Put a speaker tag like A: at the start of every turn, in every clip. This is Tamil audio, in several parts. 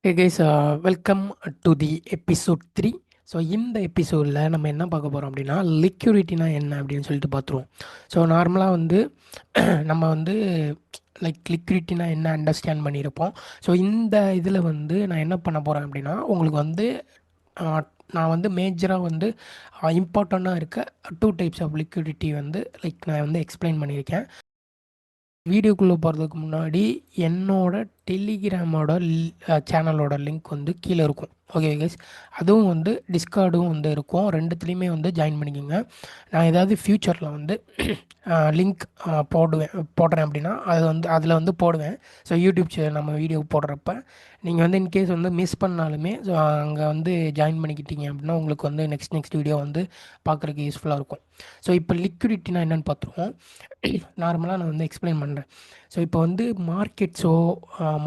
A: Hey guys, welcome to the episode 3. So இந்த எபிசோடில் நம்ம என்ன பார்க்க போகிறோம் அப்படின்னா லிக்யூரிட்டினா என்ன அப்படின்னு சொல்லிட்டு பார்த்துருவோம். ஸோ நார்மலாக வந்து நம்ம வந்து லிக்விடிட்டினா என்ன அண்டர்ஸ்டாண்ட் பண்ணியிருப்போம். ஸோ இந்த இதில் வந்து நான் என்ன பண்ண போகிறேன் அப்படின்னா உங்களுக்கு வந்து நான் வந்து மேஜராக வந்து இம்பார்ட்டண்ட்டாக இருக்க 2 டைப்ஸ் ஆஃப் லிக்விடிட்டி வந்து நான் வந்து எக்ஸ்பிளைன் பண்ணியிருக்கேன். வீடியோக்குள்ளே போகிறதுக்கு முன்னாடி என்னோட டெலிகிராமோட சேனலோட லிங்க் வந்து கீழே இருக்கும். ஓகே கைஸ், அதுவும் வந்து டிஸ்கார்டும் வந்து இருக்கும். ரெண்டுத்துலேயுமே வந்து ஜாயின் பண்ணிக்கோங்க. நான் ஏதாவது ஃப்யூச்சரில் வந்து லிங்க் போடுறேன் அப்படின்னா அது வந்து அதில் வந்து போடுவேன். ஸோ யூடியூப் நம்ம வீடியோ போடுறப்ப நீங்கள் வந்து இன்கேஸ் வந்து மிஸ் பண்ணாலுமே ஸோ அங்கே வந்து ஜாயின் பண்ணிக்கிட்டீங்க அப்படின்னா உங்களுக்கு வந்து நெக்ஸ்ட் வீடியோ வந்து பார்க்குறதுக்கு யூஸ்ஃபுல்லாக இருக்கும். ஸோ இப்போ லிக்விடிட்டினா என்னென்னு பார்த்துருவோம். நார்மலாக நான் வந்து எக்ஸ்பிளைன் பண்ணுறேன். ஸோ இப்போ வந்து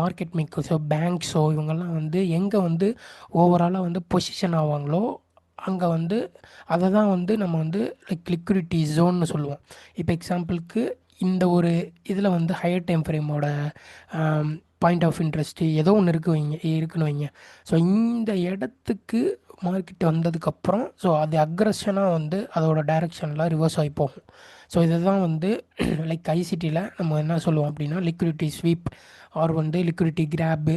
A: மார்க்கெட் மேக்கர்ஸோ பேங்க்ஸோ இவங்கெல்லாம் வந்து எங்கே வந்து ஓவராலாக வந்து பொசிஷன் ஆவாங்களோ அங்கே வந்து அதை தான் வந்து நம்ம வந்து லிக்விடிட்டி ஜோன்னு சொல்லுவோம். இப்போ எக்ஸாம்பிளுக்கு இந்த ஒரு இதில் வந்து ஹையர் டைம் ஃப்ரேமோட பாயிண்ட் ஆஃப் இன்ட்ரெஸ்ட்டு ஏதோ ஒன்று இருக்குன்னு வைங்க. ஸோ இந்த இடத்துக்கு மார்க்கெட் வந்ததுக்கப்புறம் ஸோ அது அக்ரஷனாக வந்து அதோட டைரெக்ஷனில் ரிவர்ஸ் ஆகி போகும். ஸோ இதை தான் வந்து ஐசிடியில் நம்ம என்ன சொல்லுவோம் அப்படின்னா லிக்விடிட்டி ஸ்வீப் ஆர் வந்து liquidity crop,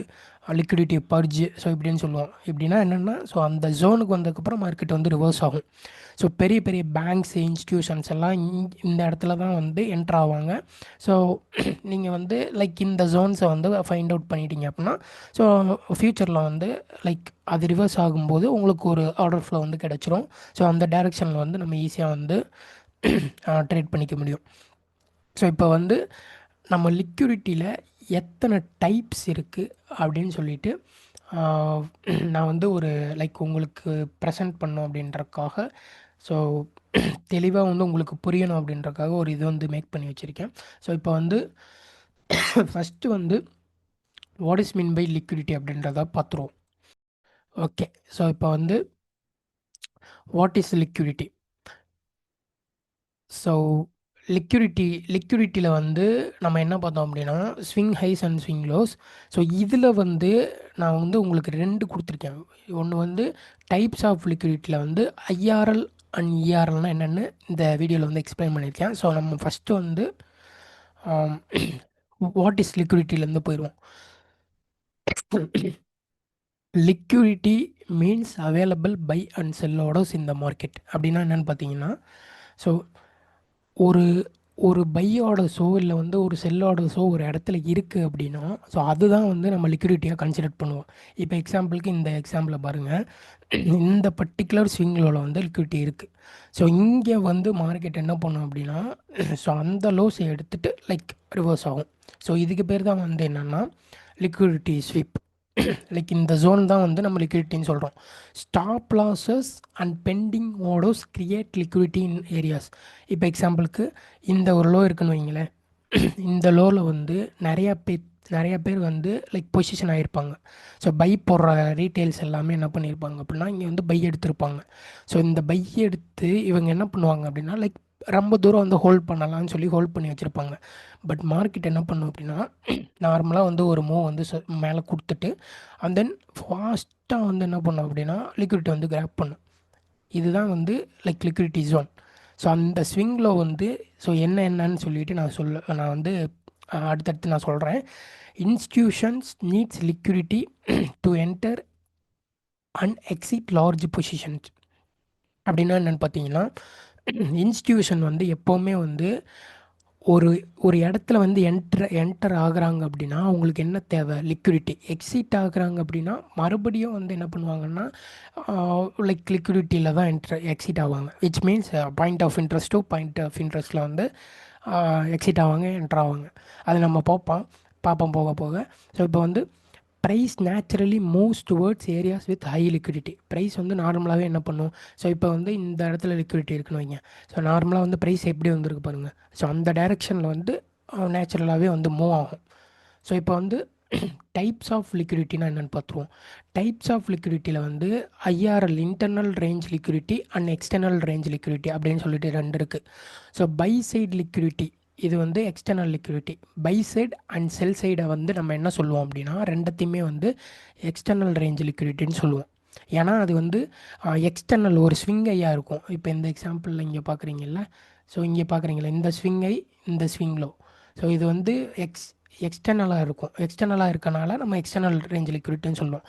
A: liquidity purge. So இப்படின்னு சொல்லுவோம். இப்படின்னா என்னென்னா ஸோ அந்த ஜோனுக்கு வந்ததுக்கப்புறம் மார்க்கெட் வந்து ரிவர்ஸ் ஆகும். ஸோ பெரிய பெரிய பேங்க்ஸ் இன்ஸ்டியூஷன்ஸ் எல்லாம் இந்த இடத்துல தான் வந்து என்ட்ரு ஆவாங்க. ஸோ நீங்கள் வந்து இந்த ஜோன்ஸை வந்து ஃபைண்ட் அவுட் பண்ணிட்டீங்க அப்படின்னா ஸோ ஃப்யூச்சரில் வந்து அது ரிவர்ஸ் ஆகும்போது உங்களுக்கு ஒரு ஆர்டர் ஃப்ளோ வந்து கிடச்சிரும். ஸோ அந்த டைரெக்ஷனில் வந்து நம்ம ஈஸியாக வந்து ட்ரேட் பண்ணிக்க முடியும். ஸோ இப்போ வந்து நம்ம லிக்விடிட்டியில் எத்தனை டைப்ஸ் இருக்குது அப்படின்னு சொல்லிட்டு நான் வந்து ஒரு உங்களுக்கு ப்ரெசென்ட் பண்ணோம் அப்படின்றக்காக ஸோ தெளிவாக வந்து உங்களுக்கு புரியணும் அப்படின்றக்காக ஒரு இது வந்து மேக் பண்ணி வச்சுருக்கேன். ஸோ இப்போ வந்து ஃபஸ்ட்டு வந்து what is mean by liquidity அப்படின்றத பார்த்துருவோம். ஓகே, ஸோ இப்போ வந்து வாட் இஸ் லிக்விடிட்டி? ஸோ லிக்விடிட்டியில் வந்து நம்ம என்ன பார்த்தோம் அப்படின்னா swing highs and swing lows. So இதில் வந்து நான் வந்து உங்களுக்கு 2 கொடுத்துருக்கேன். ஒன்று வந்து டைப்ஸ் ஆஃப் லிக்விடிட்டியில் வந்து ஐஆர்எல் அண்ட் இஆர்எல்னால் என்னென்னு இந்த வீடியோவில் வந்து எக்ஸ்பிளைன் பண்ணியிருக்கேன். ஸோ நம்ம ஃபஸ்ட்டு வந்து வாட் இஸ் லிக்விடிட்டிலேருந்து போயிடுவோம். Liquidity means available buy and sell orders in the market. அப்படின்னா என்னென்னு பார்த்தீங்கன்னா ஸோ ஒரு ஒரு பை ஆர்டர்ஸோ இல்லை வந்து ஒரு செல் ஆர்டர்ஸோ ஒரு இடத்துல இருக்குது அப்படின்னா ஸோ அதுதான் வந்து நம்ம லிக்விடிட்டியாக கன்சிடர் பண்ணுவோம். இப்போ எக்ஸாம்பிளுக்கு இந்த எக்ஸாம்பிளில் பாருங்கள், இந்த பர்டிகுலர் ஸ்விங்கில் வந்து லிக்விடிட்டி இருக்குது. ஸோ இங்கே வந்து மார்க்கெட் என்ன பண்ணும் அப்படின்னா ஸோ அந்த லோஸை எடுத்துகிட்டு ரிவர்ஸ் ஆகும். ஸோ இதுக்கு பேர் தான் வந்து என்னென்னா லிக்விடிட்டி ஸ்வீப். இந்த ஜோன் தான் வந்து நம்ம லிக்விடிட்டின்னு சொல்கிறோம். Stop losses and pending orders create liquidity in areas. இப்போ எக்ஸாம்பிளுக்கு இந்த ஒரு லோ இருக்குன்னு வைங்களேன். இந்த லோவில் வந்து நிறையா பேர் வந்து பொசிஷன் ஆகிருப்பாங்க. ஸோ பை போடுற ரீட்டெயில்ஸ் எல்லாமே என்ன பண்ணியிருப்பாங்க அப்படின்னா இங்கே வந்து பை எடுத்திருப்பாங்க. ஸோ இந்த பை எடுத்து இவங்க என்ன பண்ணுவாங்க அப்படின்னா ரொம்ப தூரம் வந்து ஹோல்ட் பண்ணலாம்னு சொல்லி ஹோல்ட் பண்ணி வச்சுருப்பாங்க. பட் மார்க்கெட் என்ன பண்ணும் அப்படின்னா நார்மலாக வந்து ஒரு மூவ் வந்து மேலே கொடுத்துட்டு அண்ட் தென் ஃபாஸ்ட்டாக வந்து என்ன பண்ணும் அப்படின்னா லிக்விடிட்டி வந்து கிராப் பண்ணும். இதுதான் வந்து லிக்விடிட்டி ஜோன். ஸோ அந்த ஸ்விங்கில் வந்து ஸோ என்னன்னு சொல்லிட்டு நான் வந்து அடுத்தடுத்து நான் சொல்கிறேன். Institutions needs liquidity to enter and exit large positions. அப்படின்னா என்னென்னு பார்த்தீங்கன்னா இன்ஸ்டியூஷன் வந்து எப்போவுமே வந்து ஒரு ஒரு இடத்துல வந்து என்டர் ஆகுறாங்க அப்படின்னா அவங்களுக்கு என்ன தேவை? லிக்விடிட்டி. எக்ஸிட் ஆகுறாங்க அப்படின்னா மறுபடியும் வந்து என்ன பண்ணுவாங்கன்னா லிக்விடிட்டியில் தான் எக்ஸிட் ஆவாங்க. Which means point of interest to point of இன்ட்ரெஸ்ட்டில் வந்து எக்ஸிட் ஆவாங்க, என்டர் ஆவாங்க. அது நம்ம பார்ப்போம் போக போக. ஸோ இப்போ வந்து price naturally moves towards areas with high liquidity. Price வந்து நார்மலாகவே என்ன பண்ணும்? ஸோ இப்போ வந்து இந்த இடத்துல லிக்விடிட்டி இருக்குன்னு வைங்க. ஸோ நார்மலாக வந்து ப்ரைஸ் எப்படி வந்திருக்கு பாருங்கள். ஸோ அந்த டைரெக்ஷனில் வந்து நேச்சுரலாகவே வந்து மூவ் ஆகும். ஸோ இப்போ வந்து டைப்ஸ் ஆஃப் லிக்விடிட்டினா என்னென்னு பார்த்துருவோம். டைப்ஸ் ஆஃப் லிக்விடிட்டியில் வந்து IRL internal range liquidity and external range liquidity அப்படின்னு சொல்லிட்டு 2 இருக்குது. ஸோ பை சைட் லிக்விடிட்டி இது வந்து external liquidity. Buy side and sell சைடை வந்து நம்ம என்ன சொல்லுவோம் அப்படின்னா ரெண்டத்தையுமே வந்து எக்ஸ்டர்னல் ரேஞ்ச் லிக்விடிட்டின்னு சொல்லுவோம். ஏன்னா அது வந்து எக்ஸ்டர்னல் ஒரு ஸ்விங் ஐயாக இருக்கும். இப்போ இந்த எக்ஸாம்பிளில் இங்கே பார்க்குறீங்கல்ல, ஸோ இங்கே பார்க்குறீங்களா இந்த ஸ்விங் ஐ, இந்த ஸ்விங் லோ. ஸோ இது வந்து எக்ஸ்டர்னலாக இருக்கும். எக்ஸ்டர்னலாக இருக்கனால நம்ம எக்ஸ்டர்னல் ரேஞ்ச் லிக்விடிட்டின்னு சொல்லுவோம்.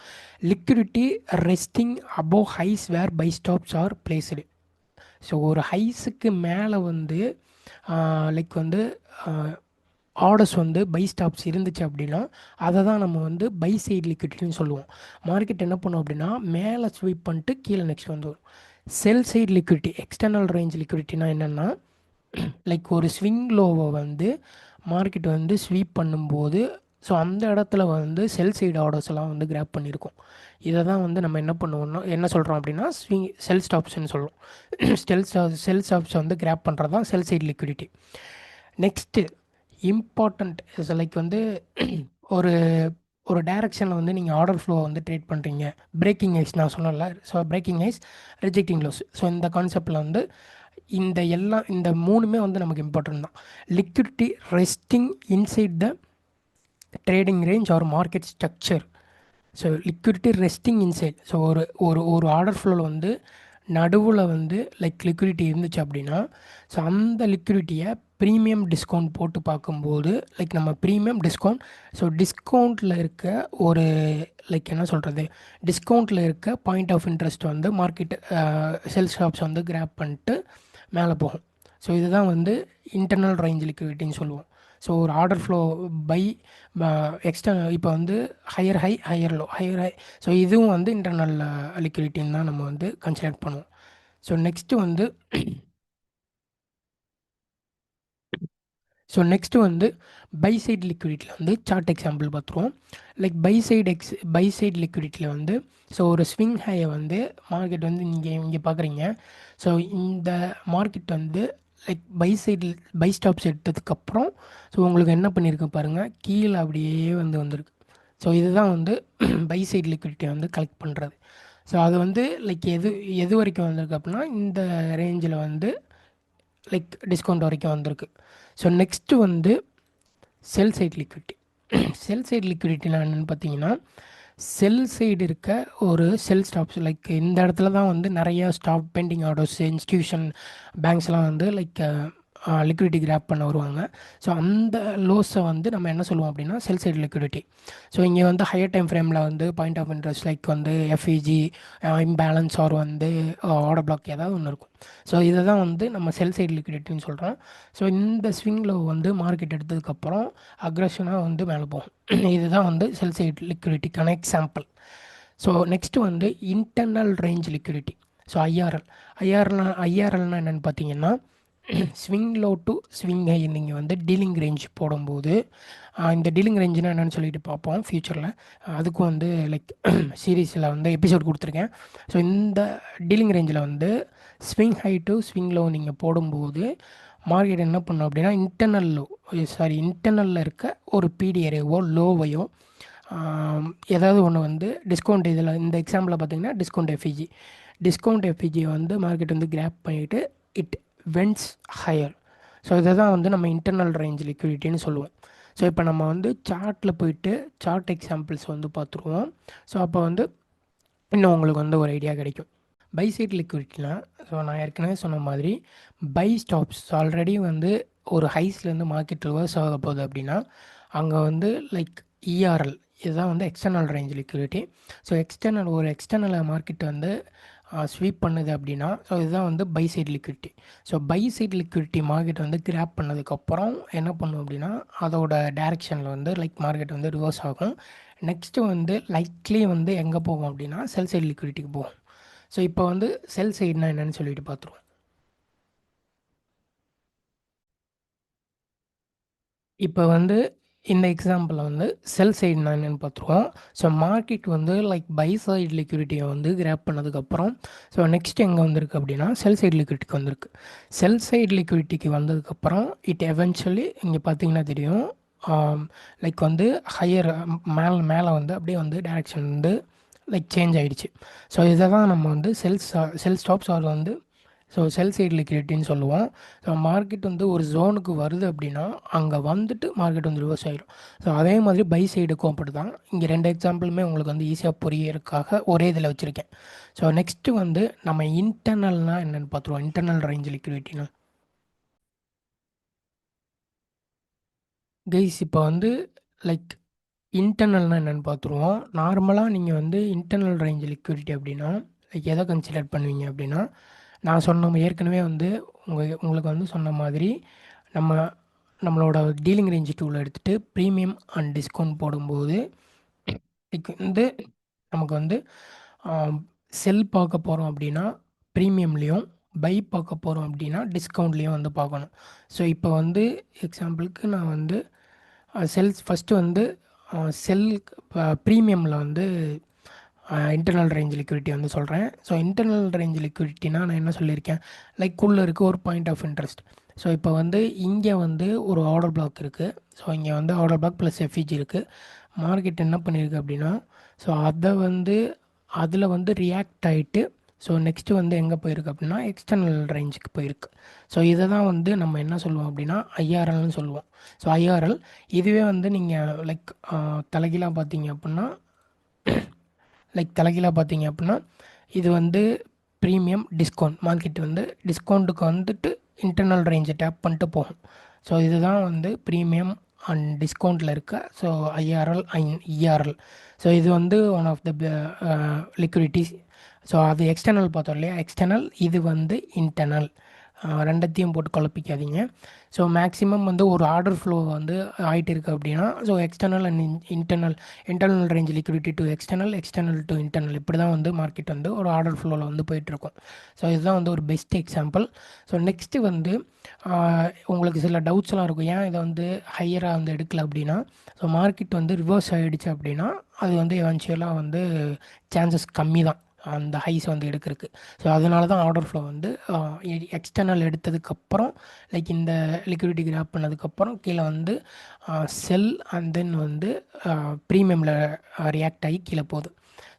A: Liquidity resting above highs where buy stops are placed. So ஒரு ஹைஸுக்கு மேலே வந்து லைக் வந்து ஆர்டர்ஸ் வந்து பை ஸ்டாப்ஸ் இருந்துச்சு அப்படின்னா அதை தான் நம்ம வந்து பை சைடு லிக்விடிட்டின்னு சொல்லுவோம். மார்க்கெட் என்ன பண்ணும் அப்படின்னா மேலே ஸ்வீப் பண்ணிட்டு கீழே நெக்ஸ்ட் வந்து வரும். Sell side liquidity, external range லிக்விடிட்டினா என்னென்னா லைக் ஒரு ஸ்விங் லோவை வந்து மார்க்கெட் வந்து ஸ்வீப் பண்ணும்போது ஸோ அந்த இடத்துல வந்து செல் சைடு ஆர்டர்ஸ் எல்லாம் வந்து கிராப் பண்ணியிருக்கோம். இதை தான் வந்து நம்ம என்ன பண்ணுவோம்னா என்ன சொல்கிறோம் அப்படின்னா செல் ஸ்டாப்ஸ்ன்னு சொல்லுவோம். செல் ஸ்டாப்ஸ் வந்து கிராப் பண்ணுறது தான் sell side liquidity. Next important like வந்து ஒரு ஒரு டைரக்ஷனில் வந்து நீங்கள் ஆர்டர் ஃப்ளோ வந்து ட்ரேட் பண்ணுறீங்க. பிரேக்கிங் ஐஸ் நான் சொன்னல, so breaking highs, rejecting lows. So இந்த கான்செப்டில் வந்து இந்த மூணுமே வந்து நமக்கு இம்பார்ட்டன்ட் தான். Liquidity resting inside the trading range or market structure. So liquidity resting inside. So ஒரு ஒரு ஒரு ஆர்டர் ஃப்ளோவில் வந்து நடுவில் வந்து லைக் லிக்விடிட்டி இருந்துச்சு அப்படின்னா ஸோ அந்த லிக்விடிட்டியை ப்ரீமியம் டிஸ்கவுண்ட் போட்டு பார்க்கும்போது லைக் நம்ம ப்ரீமியம் டிஸ்கவுண்ட், ஸோ டிஸ்கவுண்ட்டில் இருக்க ஒரு லைக் என்ன சொல்கிறது, டிஸ்கவுண்ட்டில் இருக்க பாயிண்ட் ஆஃப் இன்ட்ரெஸ்ட் வந்து மார்க்கெட் செல் ஷாப்ஸ் வந்து கிராப் பண்ணிட்டு மேலே போகும். ஸோ இதுதான் வந்து இன்டர்னல் ரேஞ்ச் லிக்விடிட்டின்னு சொல்லுவோம். ஸோ ஒரு ஆர்டர் ஃப்ளோ பை எக்ஸ்டர்னல் இப்போ வந்து higher high, higher low, higher high. So இதுவும் வந்து இன்டர்னல் லிக்விடிட்டின்னு தான் நம்ம வந்து கன்சிடர் பண்ணுவோம். ஸோ நெக்ஸ்ட்டு வந்து பை சைடு லிக்விடிட்டியில் வந்து சார்ட் எக்ஸாம்பிள் பார்த்துருவோம். லைக் பை சைடு லிக்விடிட்டியில் வந்து ஸோ ஒரு ஸ்விங் ஹையை வந்து மார்க்கெட் வந்து இங்கே பார்க்குறீங்க. ஸோ இந்த மார்க்கெட் வந்து லைக் பை ஸ்டாப்ஸ் எடுத்ததுக்கப்புறம் ஸோ உங்களுக்கு என்ன பண்ணியிருக்கு பாருங்கள், கீழே அப்படியே வந்திருக்கு. ஸோ இதுதான் வந்து பை சைடு லிக்விடிட்டியை வந்து கலெக்ட் பண்ணுறது. ஸோ அது வந்து லைக் எது வரைக்கும் வந்திருக்கு அப்படின்னா இந்த ரேஞ்சில் வந்து லைக் டிஸ்கவுண்ட் வரைக்கும் வந்திருக்கு. ஸோ நெக்ஸ்ட்டு வந்து sell side liquidity. Sell side லிக்விடிட்டினா என்னென்னு பார்த்தீங்கன்னா செல் சைடு இருக்க ஒரு செல் ஸ்டாப்ஸ் லைக் இந்த இடத்துல தான் வந்து நிறையா ஸ்டாப் பெண்டிங் ஆர்டர்ஸ், இன்ஸ்டியூஷன், பேங்க்ஸ்லாம் வந்து லைக் லிக்விடிட்டி கிராப் பண்ண வருவாங்க. ஸோ அந்த லோஸை வந்து நம்ம என்ன சொல்லுவோம் அப்படின்னா செல் சைடு லிக்விடிட்டி. ஸோ இங்கே வந்து ஹையர் டைம் ஃப்ரேமில் வந்து பாயிண்ட் ஆஃப் இன்ட்ரெஸ்ட் லைக் வந்து எஃப்இஜி, இம்பேலன்ஸ் ஆர் வந்து ஆர்டர் பிளாக் ஏதாவது ஒன்று இருக்கும். ஸோ இதை தான் வந்து நம்ம செல் சைடு லிக்விடிட்டின்னு சொல்கிறோம். ஸோ இந்த ஸ்விங்கில் வந்து மார்க்கெட் எடுத்ததுக்கப்புறம் அக்ரெஷனாக வந்து மேலே போகும். இதுதான் வந்து செல் சைடு லிக்விடிட்டிக்கான எக்ஸாம்பிள். ஸோ நெக்ஸ்ட்டு வந்து இன்டர்னல் ரேஞ்ச் லிக்விடிட்டி. ஸோ ஐஆர்எல்னால் என்னென்னு பார்த்தீங்கன்னா swing low to swing high நீங்கள் வந்து டீலிங் ரேஞ்ச் போடும்போது இந்த டீலிங் ரேஞ்சுனா என்னென்னு சொல்லிட்டு பார்ப்போம் ஃப்யூச்சரில். அதுக்கும் வந்து லைக் சீரீஸில் வந்து எபிசோட் கொடுத்துருக்கேன். ஸோ இந்த டீலிங் ரேஞ்சில் வந்து swing high to swing low நீங்கள் போடும்போது மார்க்கெட் என்ன பண்ணும் அப்படின்னா இன்டர்னலில் இருக்க ஒரு பிடிஆரையோ லோவையோ ஏதாவது ஒன்று வந்து டிஸ்கவுண்ட், இதில் இந்த எக்ஸாம்பிளில் பார்த்தீங்கன்னா டிஸ்கவுண்ட் எஃப்இஜியை வந்து மார்க்கெட் வந்து கிராப் பண்ணிவிட்டு இட் வென்ஸ் ஹையர். ஸோ இதை தான் வந்து நம்ம இன்டர்னல் ரேஞ்ச் லிக்விடிட்டின்னு சொல்லுவோம். ஸோ இப்போ நம்ம வந்து சார்ட்டில் போயிட்டு சார்ட் எக்ஸாம்பிள்ஸ் வந்து பார்த்துருவோம். ஸோ அப்போ வந்து இன்னும் உங்களுக்கு வந்து ஒரு ஐடியா கிடைக்கும். பை சைட் லிக்விடிட்டினா ஸோ நான் ஏற்கனவே சொன்ன மாதிரி பை ஸ்டாப்ஸ் ஆல்ரெடி வந்து ஒரு ஹைஸ்லேருந்து மார்க்கெட் ரிவர்ஸ் ஆக போகுது அப்படின்னா அங்கே வந்து லைக் இஆர்எல் இதுதான் வந்து external range liquidity. So external market வந்து ஸ்வீப் பண்ணுது அப்படின்னா ஸோ இதுதான் வந்து buy side liquidity. So buy side liquidity market வந்து கிராப் பண்ணதுக்கப்புறம் என்ன பண்ணும் அப்படின்னா அதோட டைரெக்ஷனில் வந்து லைக் மார்க்கெட் வந்து ரிவர்ஸ் ஆகும். நெக்ஸ்ட்டு வந்து லைக்லி வந்து எங்கே போகும் அப்படின்னா செல் சைடு லிக்விடிட்டிக்கு போகும். ஸோ இப்போ வந்து செல் சைடுனா என்னென்னு சொல்லிட்டு பார்த்துருவோம். இப்போ வந்து இந்த எக்ஸாம்பிளில் வந்து செல் சைடுனா என்னென்னு பார்த்துருவோம். ஸோ மார்க்கெட் வந்து லைக் பை சைடு லிக்விடிட்டியை வந்து கிராப் பண்ணதுக்கப்புறம் ஸோ நெக்ஸ்ட் எங்கே வந்திருக்கு அப்படின்னா செல் சைடு லிக்விடிட்டிக்கு வந்திருக்கு. செல் சைடு லிக்விடிட்டிக்கு வந்ததுக்கப்புறம் இட் எவென்ச்சுவலி இங்கே பார்த்தீங்கன்னா தெரியும் லைக் வந்து ஹையர் மேலே வந்து அப்படியே வந்து டைரெக்ஷன் வந்து லைக் சேஞ்ச் ஆகிடுச்சு. ஸோ இதை தான் நம்ம வந்து செல் ஸ்டாப்ஸ் ஆர் வந்து ஸோ செல் சைடு லிக்விடிட்டின்னு சொல்லுவோம். ஸோ மார்க்கெட் வந்து ஒரு ஜோனுக்கு வருது அப்படின்னா அங்கே வந்துட்டு மார்க்கெட் வந்து ரிவர்ஸ் ஆயிடும். ஸோ அதே மாதிரி பை சைடுக்கும் அப்படி தான். இங்கே 2 எக்ஸாம்பிளுமே உங்களுக்கு வந்து ஈஸியாக புரியறதுக்காக ஒரே இதில் வச்சுருக்கேன். ஸோ நெக்ஸ்ட்டு வந்து நம்ம இன்டர்னல்னால் என்னென்னு பார்த்துருவோம். இன்டர்னல் ரேஞ்ச் லிக்விடிட்டினா கைஸ் இப்போ வந்து லைக் இன்டர்னல்னால் என்னென்னு பார்த்துருவோம். நார்மலாக நீங்கள் வந்து இன்டர்னல் ரேஞ்ச் லிக்விடிட்டி அப்படின்னா லைக் எதை கன்சிடர் பண்ணுவீங்க அப்படின்னா, நான் சொன்ன ஏற்கனவே வந்து உங்களுக்கு வந்து சொன்ன மாதிரி நம்ம நம்மளோட டீலிங் ரேஞ்ச் டூவில் எடுத்துகிட்டு ப்ரீமியம் அண்ட் டிஸ்கவுண்ட் போடும்போது வந்து நமக்கு வந்து செல் பார்க்க போகிறோம் அப்படின்னா ப்ரீமியம்லேயும், பை பார்க்க போகிறோம் அப்படின்னா டிஸ்கவுண்ட்லேயும் வந்து பார்க்கணும். ஸோ இப்போ வந்து எக்ஸாம்பிளுக்கு நான் வந்து செல்ஸ் ஃபஸ்ட்டு வந்து செல் ப்ரீமியமில் வந்து இன்டர்னல் ரேஞ்ச் லிக்விடிட்டி வந்து சொல்கிறேன். ஸோ இன்டர்னல் ரேஞ்ச் லிக்விடிட்டினா நான் என்ன சொல்லியிருக்கேன், லைக் உள்ளே இருக்க ஒரு பாயிண்ட் ஆஃப் இன்ட்ரெஸ்ட். ஸோ இப்போ வந்து இங்கே வந்து ஒரு ஆர்டர் பிளாக் இருக்குது. ஸோ இங்கே வந்து ஆர்டர் பிளாக் ப்ளஸ் எஃப்இஜி இருக்குது. மார்க்கெட் என்ன பண்ணியிருக்கு அப்படின்னா, ஸோ அதை வந்து அதில் வந்து ரியாக்ட் ஆகிட்டு ஸோ நெக்ஸ்ட்டு வந்து எங்கே போயிருக்கு அப்படின்னா எக்ஸ்டர்னல் ரேஞ்சுக்கு போயிருக்கு. ஸோ இதை தான் வந்து நம்ம என்ன சொல்லுவோம் அப்படின்னா ஐஆர்எல்னு சொல்லுவோம். ஸோ ஐஆர்எல் இதுவே வந்து நீங்கள் லைக் தலைகீழாக பார்த்தீங்க அப்படின்னா இது வந்து ப்ரீமியம் டிஸ்கவுண்ட். மார்க்கெட் வந்து டிஸ்கவுண்ட்டுக்கு வந்துட்டு இன்டர்னல் ரேஞ்சை டேப் பண்ணிட்டு போகும். ஸோ இதுதான் வந்து ப்ரீமியம் அண்ட் டிஸ்கவுண்ட்டில் இருக்க so IRL and ERL. So இது வந்து one of the liquidities. So அது எக்ஸ்டர்னல் பார்த்தோம் இல்லையா, எக்ஸ்டர்னல். இது வந்து இன்டர்னல். ரெண்டத்தையும் போட்டு குழப்பிக்காதீங்க. ஸோ மேக்ஸிமம் வந்து ஒரு ஆர்டர் ஃப்ளோ வந்து ஆகிட்டு இருக்குது அப்படின்னா so external and internal range liquidity to external to internal இப்படி தான் வந்து மார்க்கெட் வந்து ஒரு ஆர்டர் ஃப்ளோவில் வந்து போயிட்டுருக்கும். ஸோ இதுதான் வந்து ஒரு பெஸ்ட் எக்ஸாம்பிள். ஸோ நெக்ஸ்ட்டு வந்து உங்களுக்கு சில டவுட்ஸ்லாம் இருக்கும், ஏன் இதை வந்து ஹையராக வந்து எடுக்கல அப்படின்னா, ஸோ மார்க்கெட் வந்து ரிவர்ஸ் ஆகிடுச்சு அப்படின்னா அது வந்து எவென்ச்சுவலாக வந்து சான்சஸ் கம்மி தான் அந்த ஹைஸ் வந்து எடுக்கிறதுக்கு. ஸோ அதனால தான் ஆர்டர் ஃப்ளோ வந்து எக்ஸ்டர்னல் எடுத்ததுக்கப்புறம் லைக் இந்த லிக்விடிட்டி கிராப் பண்ணதுக்கப்புறம் கீழே வந்து செல் அண்ட் தென் வந்து ப்ரீமியமில் ரியாக்ட் ஆகி கீழே போகுது.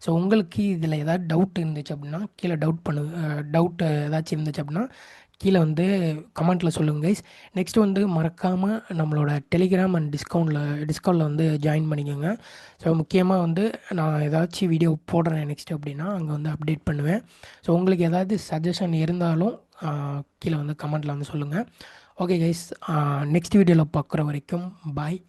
A: ஸோ உங்களுக்கு இதில் ஏதாவது டவுட் இருந்துச்சு அப்படின்னா கீழே டவுட் ஏதாச்சும் இருந்துச்சு அப்படின்னா கீழே வந்து கமெண்ட்டில் சொல்லுங்கள் கைஸ். நெக்ஸ்ட்டு வந்து மறக்காமல் நம்மளோட டெலிகிராம் அண்ட் டிஸ்கவுண்டில் வந்து ஜாயின் பண்ணிக்கோங்க. ஸோ முக்கியமாக வந்து நான் ஏதாச்சும் வீடியோ போடுறேன் நெக்ஸ்ட் அப்படின்னா அங்கே வந்து அப்டேட் பண்ணுவேன். ஸோ உங்களுக்கு ஏதாவது சஜஷன் இருந்தாலும் கீழே வந்து கமெண்ட்டில் வந்து சொல்லுங்கள். ஓகே கைஸ், நெக்ஸ்ட் வீடியோவில் பார்க்குற வரைக்கும் பாய்.